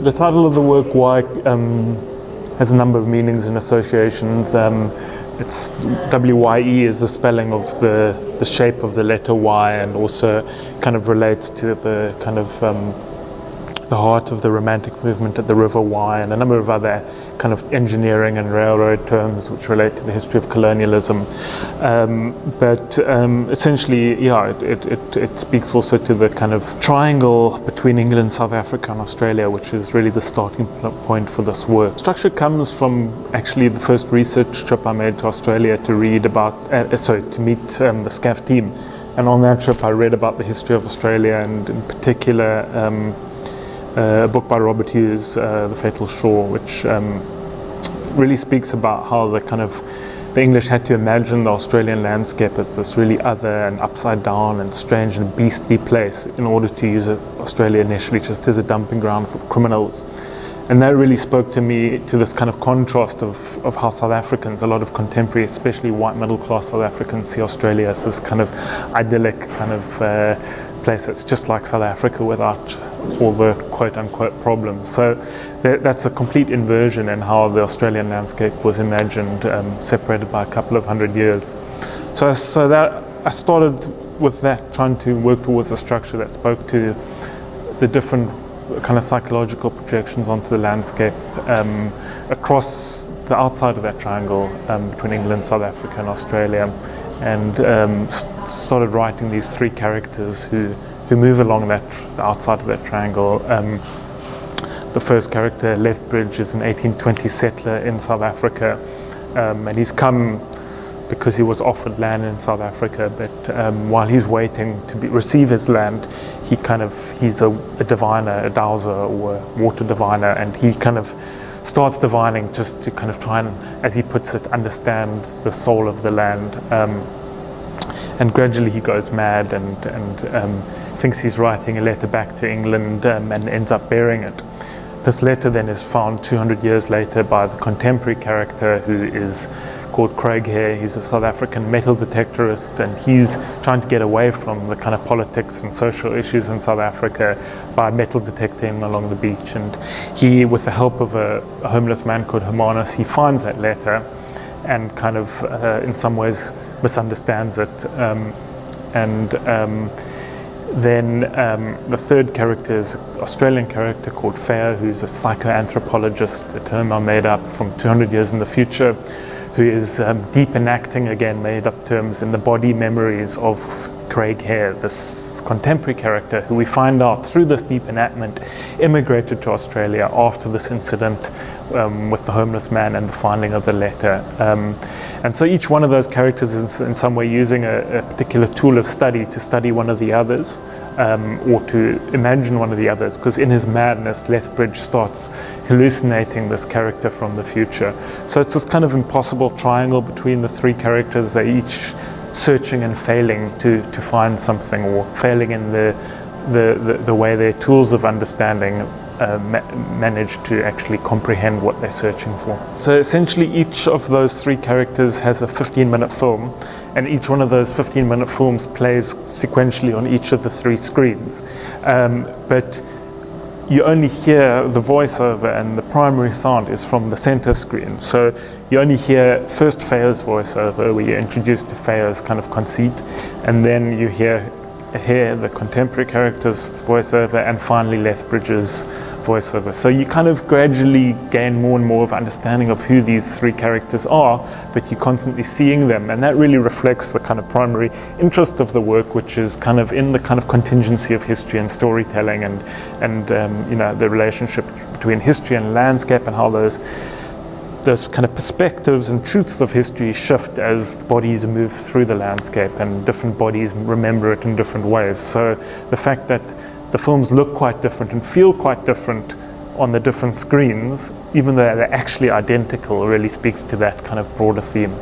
The title of the work, WYE, has a number of meanings and associations. It's WYE is the spelling of the shape of the letter Y, and also kind of relates to the kind of the heart of the Romantic movement at the River Wye, and a number of other kind of engineering and railroad terms which relate to the history of colonialism. But essentially, yeah, it speaks also to the kind of triangle between England, South Africa and Australia, which is really the starting point for this work. Structure comes from actually the first research trip I made to Australia to read about, to meet the Scaf team. And on that trip I read about the history of Australia, and in particular a book by Robert Hughes, The Fatal Shore, which really speaks about how the English had to imagine the Australian landscape as this really other and upside down and strange and beastly place in order to use Australia initially just as a dumping ground for criminals. And that really spoke to me to this kind of contrast of how South Africans, a lot of contemporary, especially white middle class South Africans, see Australia as this kind of idyllic kind of place that's just like South Africa without all the quote-unquote problems. So that's a complete inversion in how the Australian landscape was imagined, separated by a couple of hundred years. So that I started with that, trying to work towards a structure that spoke to the different kind of psychological projections onto the landscape across the outside of that triangle between England, South Africa and Australia, and started writing these three characters who move along the outside of that triangle. The first character, Lethbridge, is an 1820 settler in South Africa, and he's come because he was offered land in South Africa, but while he's waiting to receive his land, he's a diviner, a dowser or a water diviner, and he kind of starts divining just to kind of try and, as he puts it, understand the soul of the land. And gradually he goes mad and thinks he's writing a letter back to England, and ends up burying it. This letter then is found 200 years later by the contemporary character, who is called Craig Hare. He's a South African metal detectorist, and he's trying to get away from the kind of politics and social issues in South Africa by metal detecting along the beach. And he, with the help of a homeless man called Hermanus, he finds that letter and kind of in some ways misunderstands it. Then the third character is an Australian character called Fair, who's a psychoanthropologist, a term I made up from 200 years in the future, who is deep enacting, again made up terms, in the body memories of Craig Hare, this contemporary character who we find out through this deep enactment immigrated to Australia after this incident with the homeless man and the finding of the letter. And so each one of those characters is in some way using a particular tool of study to study one of the others, or to imagine one of the others, because in his madness Lethbridge starts hallucinating this character from the future. So it's this kind of impossible triangle between the three characters. They each searching and failing to find something, or failing in the way their tools of understanding manage to actually comprehend what they're searching for. So essentially each of those three characters has a 15-minute film, and each one of those 15-minute films plays sequentially on each of the three screens. But you only hear the voiceover, and the primary sound is from the center screen. So you only hear first Fair's voiceover, where you're introduced to Fair's kind of conceit, and then you hear the contemporary character's voiceover, and finally Lethbridge's voiceover. So you kind of gradually gain more and more of understanding of who these three characters are, but you're constantly seeing them, and that really reflects the kind of primary interest of the work, which is kind of in the kind of contingency of history and storytelling, and the relationship between history and landscape, and how those kind of perspectives and truths of history shift as bodies move through the landscape, and different bodies remember it in different ways. So the fact that the films look quite different and feel quite different on the different screens, even though they're actually identical, really speaks to that kind of broader theme.